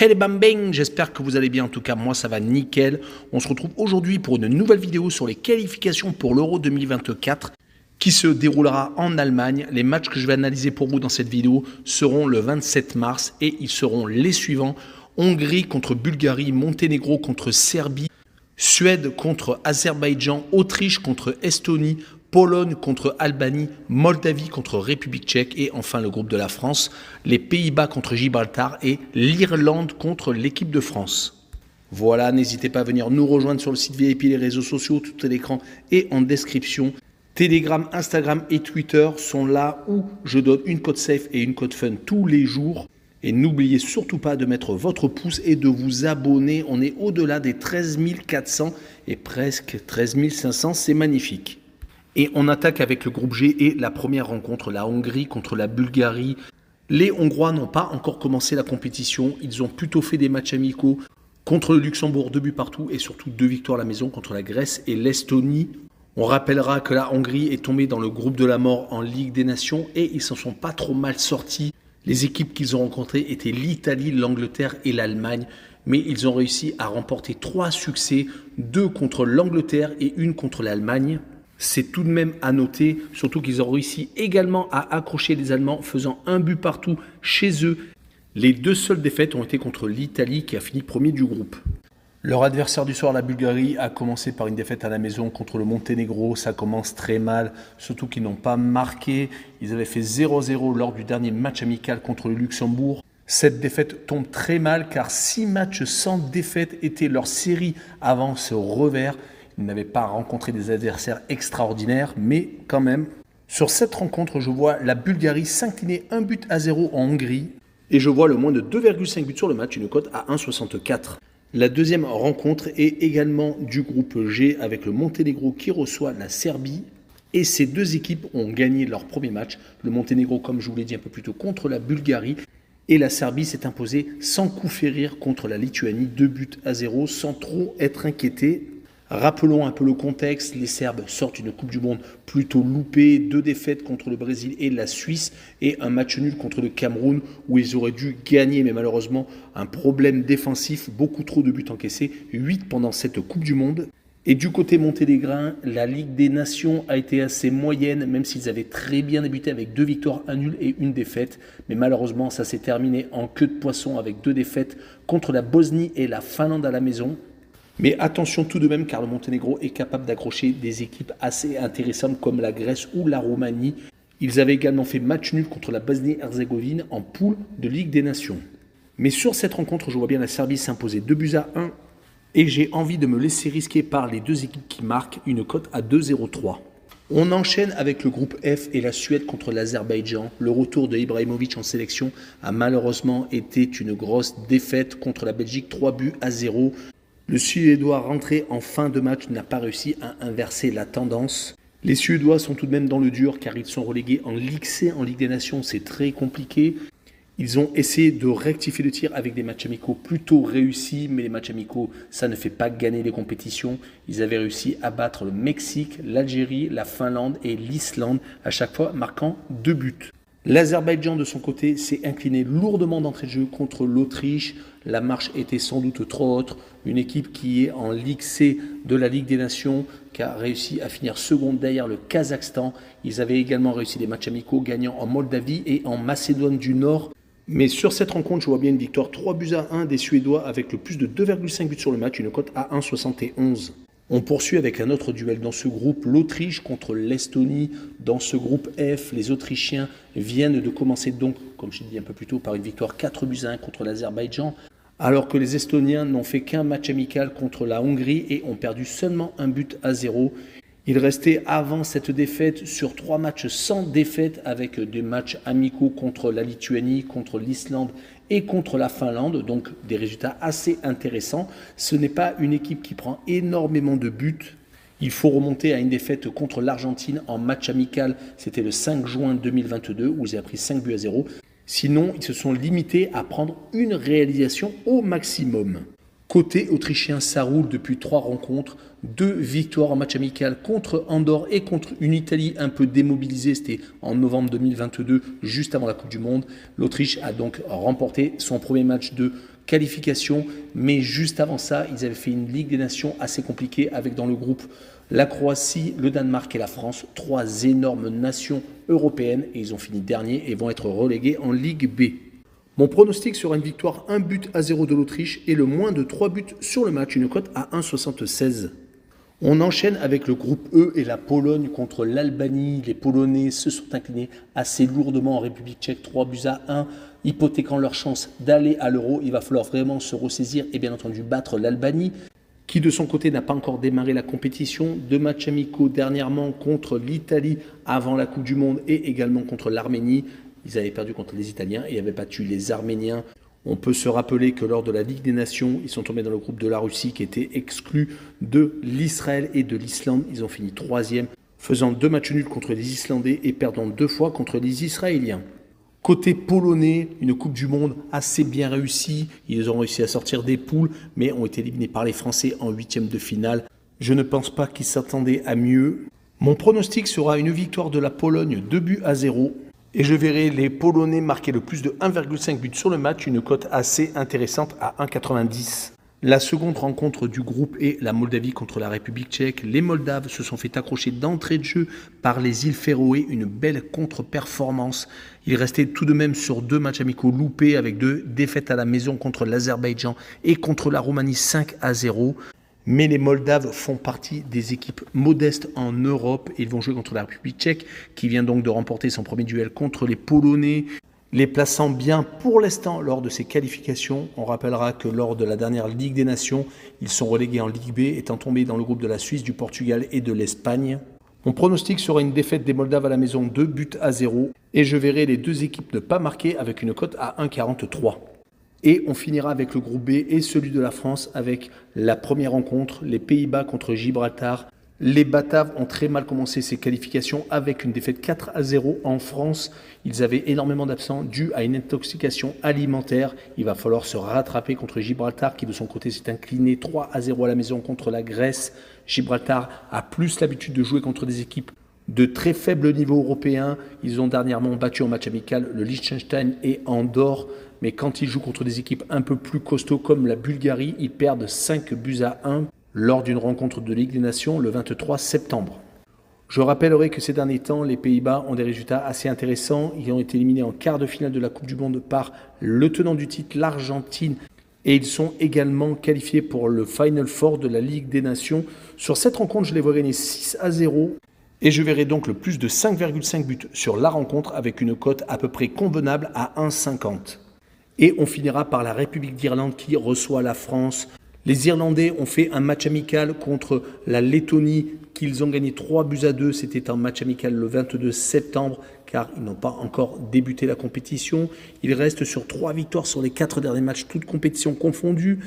Hey les bambins, j'espère que vous allez bien, en tout cas moi ça va nickel. On se retrouve aujourd'hui pour une nouvelle vidéo sur les qualifications pour l'Euro 2024 qui se déroulera en Allemagne. Les matchs que je vais analyser pour vous dans cette vidéo seront le 27 mars et ils seront les suivants. Hongrie contre Bulgarie, Monténégro contre Serbie, Suède contre Azerbaïdjan, Autriche contre Estonie, Pologne contre Albanie, Moldavie contre République tchèque et enfin le groupe de la France, les Pays-Bas contre Gibraltar et l'Irlande contre l'équipe de France. Voilà, n'hésitez pas à venir nous rejoindre sur le site VIP, les réseaux sociaux, tout à l'écran et en description. Telegram, Instagram et Twitter sont là où je donne une code safe et une code fun tous les jours. Et n'oubliez surtout pas de mettre votre pouce et de vous abonner. On est au-delà des 13 400 et presque 13 500, c'est magnifique. Et on attaque avec le groupe G et la première rencontre, la Hongrie contre la Bulgarie. Les Hongrois n'ont pas encore commencé la compétition. Ils ont plutôt fait des matchs amicaux contre le Luxembourg, 2 buts partout et surtout 2 victoires à la maison contre la Grèce et l'Estonie. On rappellera que la Hongrie est tombée dans le groupe de la mort en Ligue des Nations et ils s'en sont pas trop mal sortis. Les équipes qu'ils ont rencontrées étaient l'Italie, l'Angleterre et l'Allemagne. Mais ils ont réussi à remporter 3 succès, 2 contre l'Angleterre et 1 contre l'Allemagne. C'est tout de même à noter, surtout qu'ils ont réussi également à accrocher les Allemands faisant 1 but partout chez eux. Les 2 seules défaites ont été contre l'Italie qui a fini premier du groupe. Leur adversaire du soir, la Bulgarie, a commencé par une défaite à la maison contre le Monténégro. Ça commence très mal, surtout qu'ils n'ont pas marqué. Ils avaient fait 0-0 lors du dernier match amical contre le Luxembourg. Cette défaite tombe très mal car 6 matchs sans défaite étaient leur série avant ce revers. Ils n'avaient pas rencontré des adversaires extraordinaires, mais quand même. Sur cette rencontre, je vois la Bulgarie s'incliner 1-0 en Hongrie. Et je vois le moins de 2,5 buts sur le match, une cote à 1,64. La deuxième rencontre est également du groupe G avec le Monténégro qui reçoit la Serbie. Et ces 2 équipes ont gagné leur premier match. Le Monténégro, comme je vous l'ai dit un peu plus tôt, contre la Bulgarie. Et la Serbie s'est imposée sans coup férir contre la Lituanie, 2-0 sans trop être inquiété. Rappelons un peu le contexte, les Serbes sortent une Coupe du Monde plutôt loupée, 2 défaites contre le Brésil et la Suisse et un match nul contre le Cameroun où ils auraient dû gagner mais malheureusement un problème défensif, beaucoup trop de buts encaissés, 8 pendant cette Coupe du Monde. Et du côté monténégrin, la Ligue des Nations a été assez moyenne même s'ils avaient très bien débuté avec 2 victoires, 1 nul et 1 défaite. Mais malheureusement ça s'est terminé en queue de poisson avec 2 défaites contre la Bosnie et la Finlande à la maison. Mais attention tout de même car le Monténégro est capable d'accrocher des équipes assez intéressantes comme la Grèce ou la Roumanie. Ils avaient également fait match nul contre la Bosnie-Herzégovine en poule de Ligue des Nations. Mais sur cette rencontre, je vois bien la Serbie s'imposer 2-1 et j'ai envie de me laisser risquer par les 2 équipes qui marquent une cote à 2,03. On enchaîne avec le groupe F et la Suède contre l'Azerbaïdjan. Le retour de Ibrahimovic en sélection a malheureusement été une grosse défaite contre la Belgique, 3-0. Le Suédois rentré en fin de match n'a pas réussi à inverser la tendance. Les Suédois sont tout de même dans le dur car ils sont relégués en Ligue C, en Ligue des Nations, c'est très compliqué. Ils ont essayé de rectifier le tir avec des matchs amicaux plutôt réussis, mais les matchs amicaux, ça ne fait pas gagner les compétitions. Ils avaient réussi à battre le Mexique, l'Algérie, la Finlande et l'Islande, à chaque fois marquant 2 buts. L'Azerbaïdjan, de son côté, s'est incliné lourdement d'entrée de jeu contre l'Autriche. La marche était sans doute trop haute. Une équipe qui est en Ligue C de la Ligue des Nations, qui a réussi à finir seconde derrière le Kazakhstan. Ils avaient également réussi des matchs amicaux, gagnant en Moldavie et en Macédoine du Nord. Mais sur cette rencontre, je vois bien une victoire 3-1 des Suédois avec le plus de 2,5 buts sur le match, une cote à 1,71. On poursuit avec un autre duel dans ce groupe, l'Autriche contre l'Estonie. Dans ce groupe F, les Autrichiens viennent de commencer donc, comme je l'ai dit un peu plus tôt, par une victoire 4-1 contre l'Azerbaïdjan, alors que les Estoniens n'ont fait qu'un match amical contre la Hongrie et ont perdu seulement 1-0. Il restait avant cette défaite sur 3 matchs sans défaite avec des matchs amicaux contre la Lituanie, contre l'Islande et contre la Finlande, donc des résultats assez intéressants. Ce n'est pas une équipe qui prend énormément de buts. Il faut remonter à une défaite contre l'Argentine en match amical, c'était le 5 juin 2022 où ils avaient pris 5-0. Sinon, ils se sont limités à prendre une réalisation au maximum. Côté autrichien, ça roule depuis 3 rencontres, 2 victoires en match amical contre Andorre et contre une Italie un peu démobilisée, c'était en novembre 2022, juste avant la Coupe du Monde. L'Autriche a donc remporté son premier match de qualification, mais juste avant ça, ils avaient fait une Ligue des Nations assez compliquée avec dans le groupe la Croatie, le Danemark et la France, 3 énormes nations européennes, et ils ont fini dernier et vont être relégués en Ligue B. Mon pronostic sera une victoire 1-0 de l'Autriche et le moins de 3 buts sur le match, une cote à 1,76. On enchaîne avec le groupe E et la Pologne contre l'Albanie. Les Polonais se sont inclinés assez lourdement en République tchèque, 3-1, hypothéquant leur chance d'aller à l'Euro. Il va falloir vraiment se ressaisir et bien entendu battre l'Albanie, qui de son côté n'a pas encore démarré la compétition. 2 matchs amicaux dernièrement contre l'Italie avant la Coupe du Monde et également contre l'Arménie. Ils avaient perdu contre les Italiens et avaient battu les Arméniens. On peut se rappeler que lors de la Ligue des Nations, ils sont tombés dans le groupe de la Russie qui était exclu de l'Israël et de l'Islande. Ils ont fini 3e, faisant 2 matchs nuls contre les Islandais et perdant 2 fois contre les Israéliens. Côté polonais, une Coupe du Monde assez bien réussie. Ils ont réussi à sortir des poules, mais ont été éliminés par les Français en 8e de finale. Je ne pense pas qu'ils s'attendaient à mieux. Mon pronostic sera une victoire de la Pologne 2-0. Et je verrai les Polonais marquer le plus de 1,5 buts sur le match, une cote assez intéressante à 1,90. La seconde rencontre du groupe est la Moldavie contre la République tchèque. Les Moldaves se sont fait accrocher d'entrée de jeu par les îles Féroé, une belle contre-performance. Ils restaient tout de même sur 2 matchs amicaux loupés avec 2 défaites à la maison contre l'Azerbaïdjan et contre la Roumanie 5-0. Mais les Moldaves font partie des équipes modestes en Europe. Ils vont jouer contre la République tchèque qui vient donc de remporter son premier duel contre les Polonais, les plaçant bien pour l'instant lors de ces qualifications. On rappellera que lors de la dernière Ligue des Nations, ils sont relégués en Ligue B, étant tombés dans le groupe de la Suisse, du Portugal et de l'Espagne. Mon pronostic sera une défaite des Moldaves à la maison 2-0 et je verrai les 2 équipes ne pas marquer avec une cote à 1,43. Et on finira avec le groupe B et celui de la France avec la première rencontre, les Pays-Bas contre Gibraltar. Les Bataves ont très mal commencé ces qualifications avec une défaite 4-0 en France. Ils avaient énormément d'absents dû à une intoxication alimentaire. Il va falloir se rattraper contre Gibraltar qui de son côté s'est incliné 3-0 à la maison contre la Grèce. Gibraltar a plus l'habitude de jouer contre des équipes de très faible niveau européen. Ils ont dernièrement battu en match amical le Liechtenstein et Andorre. Mais quand ils jouent contre des équipes un peu plus costauds comme la Bulgarie, ils perdent 5-1 lors d'une rencontre de Ligue des Nations le 23 septembre. Je rappellerai que ces derniers temps, les Pays-Bas ont des résultats assez intéressants. Ils ont été éliminés en quart de finale de la Coupe du Monde par le tenant du titre, l'Argentine. Et ils sont également qualifiés pour le Final Four de la Ligue des Nations. Sur cette rencontre, je les vois gagner 6-0. Et je verrai donc le plus de 5,5 buts sur la rencontre avec une cote à peu près convenable à 1,50. Et on finira par la République d'Irlande qui reçoit la France. Les Irlandais ont fait un match amical contre la Lettonie qu'ils ont gagné 3-2. C'était un match amical le 22 septembre car ils n'ont pas encore débuté la compétition. Ils restent sur 3 victoires sur les 4 derniers matchs, toutes compétitions confondues.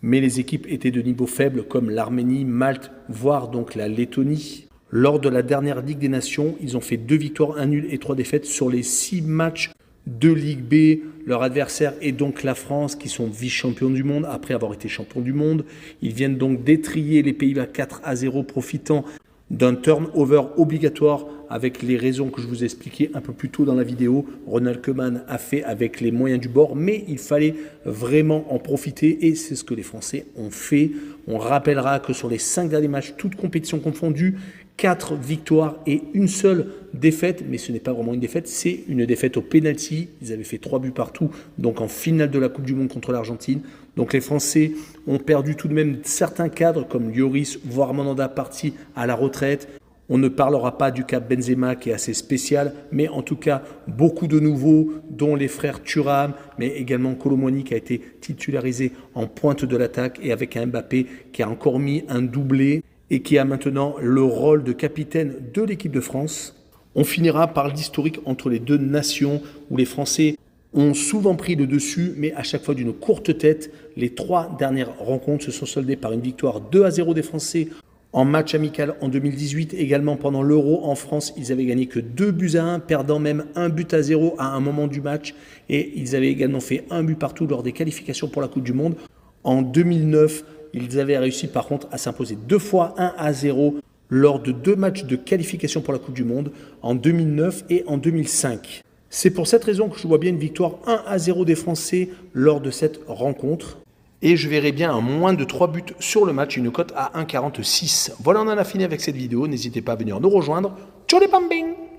Mais les équipes étaient de niveau faible comme l'Arménie, Malte, voire donc la Lettonie. Lors de la dernière Ligue des Nations, ils ont fait 2 victoires, 1 nul et 3 défaites sur les 6 matchs de Ligue B. Leur adversaire est donc la France, qui sont vice-champions du monde après avoir été champions du monde. Ils viennent donc d'étriller les Pays-Bas 4-0, profitant d'un turnover obligatoire avec les raisons que je vous ai expliquées un peu plus tôt dans la vidéo. Ronald Koeman a fait avec les moyens du bord, mais il fallait vraiment en profiter et c'est ce que les Français ont fait. On rappellera que sur les 5 derniers matchs, toutes compétitions confondues, 4 victoires et une seule défaite, mais ce n'est pas vraiment une défaite, c'est une défaite au pénalty. Ils avaient fait 3 buts partout, donc en finale de la Coupe du Monde contre l'Argentine. Donc les Français ont perdu tout de même certains cadres comme Lloris, voire Mandanda parti à la retraite. On ne parlera pas du cas Benzema qui est assez spécial, mais en tout cas beaucoup de nouveaux, dont les frères Thuram, mais également Kolo Muani qui a été titularisé en pointe de l'attaque et avec un Mbappé qui a encore mis un doublé et qui a maintenant le rôle de capitaine de l'équipe de France. On finira par l'historique entre les 2 nations où les Français ont souvent pris le dessus, mais à chaque fois d'une courte tête. Les 3 dernières rencontres se sont soldées par une victoire 2-0 des Français en match amical en 2018. Également pendant l'Euro en France, ils avaient gagné que 2-1, perdant même 1-0 à un moment du match. Et ils avaient également fait 1 but partout lors des qualifications pour la Coupe du Monde. En 2009, ils avaient réussi par contre à s'imposer 2 fois 1-0 lors de 2 matchs de qualification pour la Coupe du Monde, en 2009 et en 2005. C'est pour cette raison que je vois bien une victoire 1-0 des Français lors de cette rencontre. Et je verrai bien un moins de 3 buts sur le match, une cote à 1,46. Voilà, on en a fini avec cette vidéo. N'hésitez pas à venir nous rejoindre. Ciao les bambins!